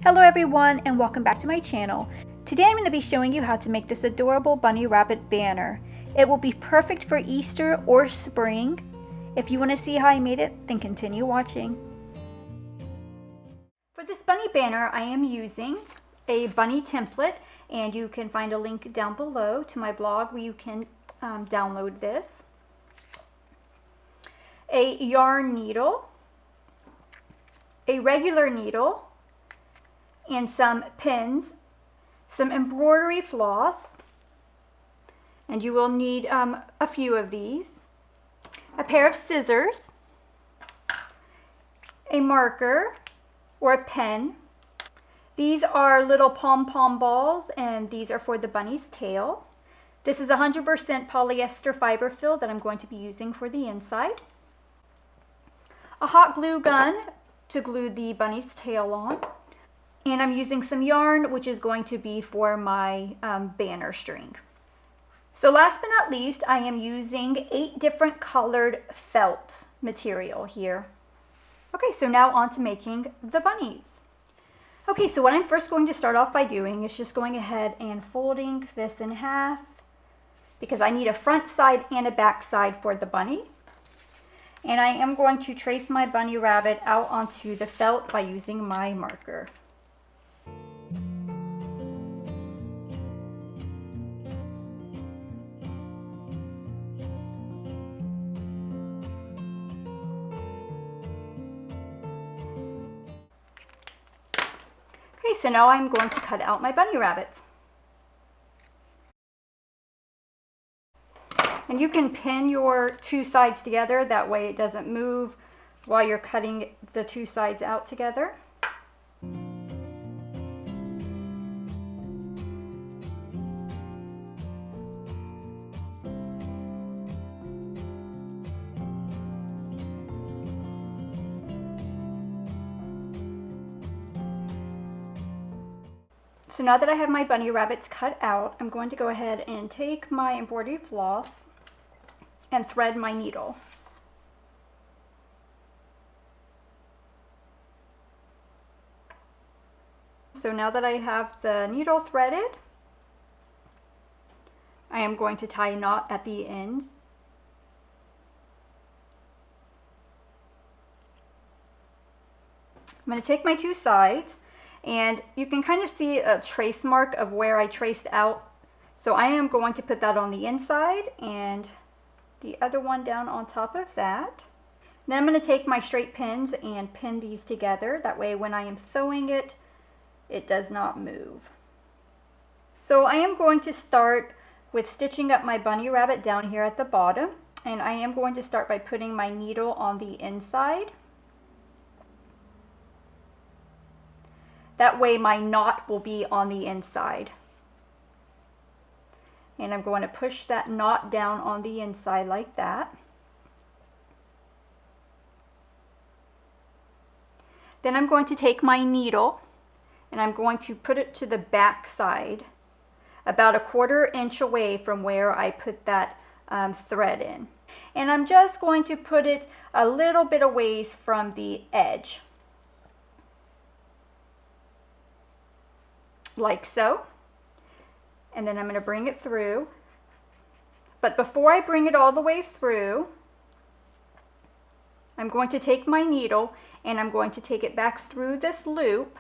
Hello everyone and welcome back to my channel. Today I'm going to be showing you how to make this adorable bunny rabbit banner. It will be perfect for Easter or spring. If you want to see how I made it, then continue watching. For this bunny banner I am using a bunny template, and you can find a link down below to my blog where you can download this. A yarn needle, a regular needle, and some pins, some embroidery floss, and you will need a few of these, a pair of scissors, a marker or a pen. These are little pom-pom balls, and these are for the bunny's tail. This is 100% polyester fiberfill that I'm going to be using for the inside. A hot glue gun to glue the bunny's tail on. And I'm using some yarn, which is going to be for my banner string. So last but not least, I am using 8 different colored felt material here. Okay, so now on to making the bunnies. Okay, so what I'm first going to start off by doing is just going ahead and folding this in half, because I need a front side and a back side for the bunny. And I am going to trace my bunny rabbit out onto the felt by using my marker. Okay, so now I'm going to cut out my bunny rabbits. And you can pin your 2 sides together, that way it doesn't move while you're cutting the 2 sides out together. So now that I have my bunny rabbits cut out, I'm going to go ahead and take my embroidery floss and thread my needle. So now that I have the needle threaded, I am going to tie a knot at the end. I'm going to take my 2 sides, and you can kind of see a trace mark of where I traced out. So I am going to put that on the inside and the other one down on top of that. Then I'm going to take my straight pins and pin these together. That way when I am sewing it, it does not move. So I am going to start with stitching up my bunny rabbit down here at the bottom. And I am going to start by putting my needle on the inside. That way my knot will be on the inside. And I'm going to push that knot down on the inside like that. Then I'm going to take my needle and I'm going to put it to the back side, about 1/4 inch away from where I put that thread in. And I'm just going to put it a little bit away from the edge. Like so. And then I'm going to bring it through. But before I bring it all the way through, I'm going to take my needle and I'm going to take it back through this loop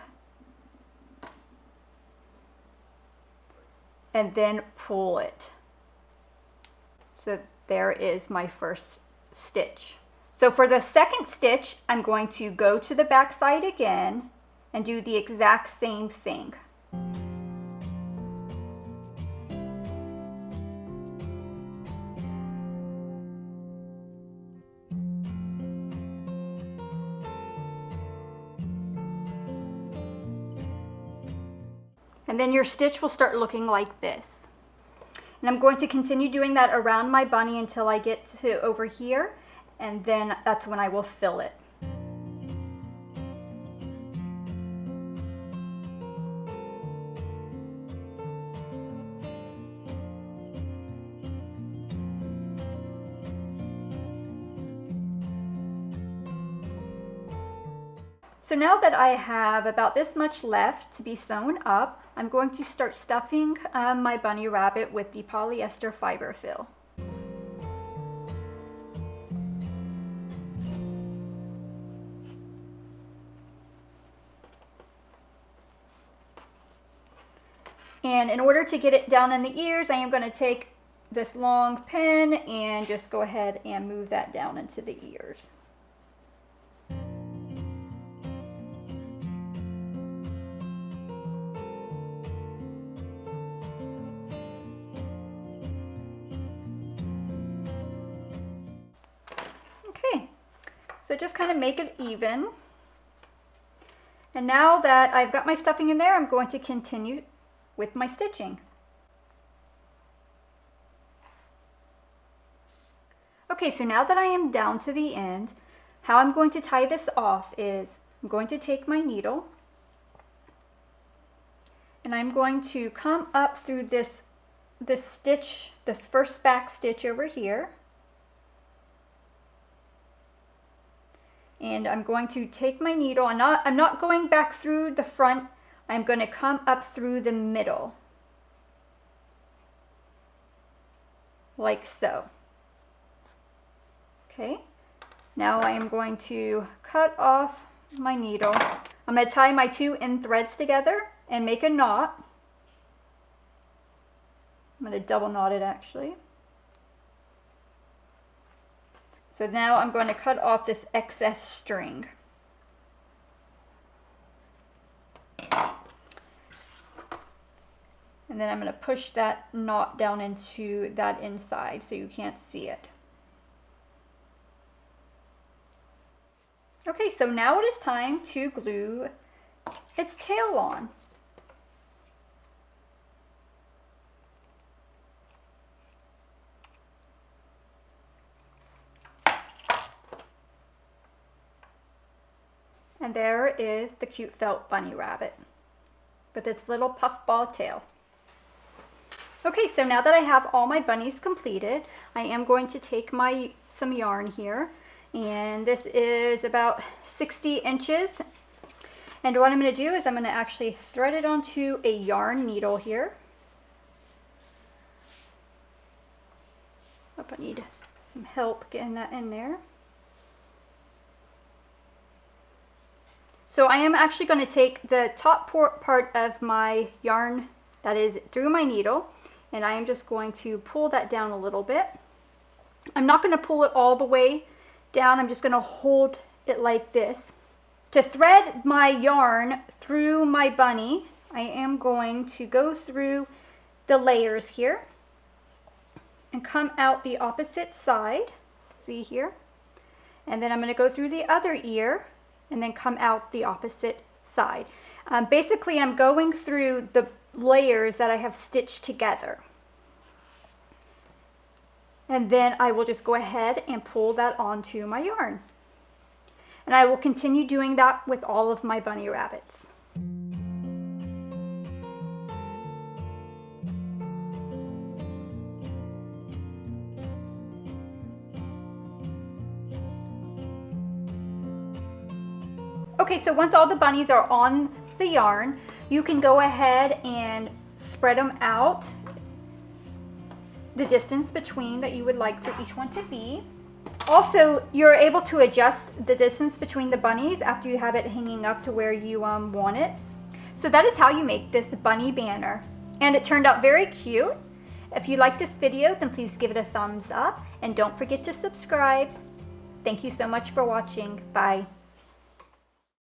and then pull it. So there is my first stitch. So for the second stitch, I'm going to go to the back side again and do the exact same thing. And then your stitch will start looking like this. And I'm going to continue doing that around my bunny until I get to over here, and then that's when I will fill it. So now that I have about this much left to be sewn up, I'm going to start stuffing my bunny rabbit with the polyester fiberfill. And in order to get it down in the ears, I am going to take this long pin and just go ahead and move that down into the ears. Okay, so just kind of make it even. And now that I've got my stuffing in there, I'm going to continue with my stitching. Okay, so now that I am down to the end, how I'm going to tie this off is I'm going to take my needle and I'm going to come up through this stitch, this first back stitch over here. And I'm going to take my needle, I'm not going back through the front, I'm going to come up through the middle, like so. Okay, now I am going to cut off my needle. I'm going to tie my two end threads together and make a knot. I'm going to double knot it actually. So now I'm going to cut off this excess string. And then I'm going to push that knot down into that inside so you can't see it. Okay, so now it is time to glue its tail on. And there is the cute felt bunny rabbit with its little puffball tail. Okay, so now that I have all my bunnies completed, I am going to take some yarn here, and this is about 60 inches. And what I'm going to do is I'm going to actually thread it onto a yarn needle here. Hope I need some help getting that in there. So I am actually going to take the top part of my yarn that is through my needle, and I am just going to pull that down a little bit. I'm not going to pull it all the way down, I'm just going to hold it like this. To thread my yarn through my bunny, I am going to go through the layers here and come out the opposite side, see here, and then I'm going to go through the other ear and then come out the opposite side. Basically, I'm going through the layers that I have stitched together. And then I will just go ahead and pull that onto my yarn. And I will continue doing that with all of my bunny rabbits. Okay, so once all the bunnies are on the yarn, you can go ahead and spread them out the distance between that you would like for each one to be. Also, you're able to adjust the distance between the bunnies after you have it hanging up to where you want it. So that is how you make this bunny banner. And it turned out very cute. If you like this video, then please give it a thumbs up and don't forget to subscribe. Thank you so much for watching. Bye.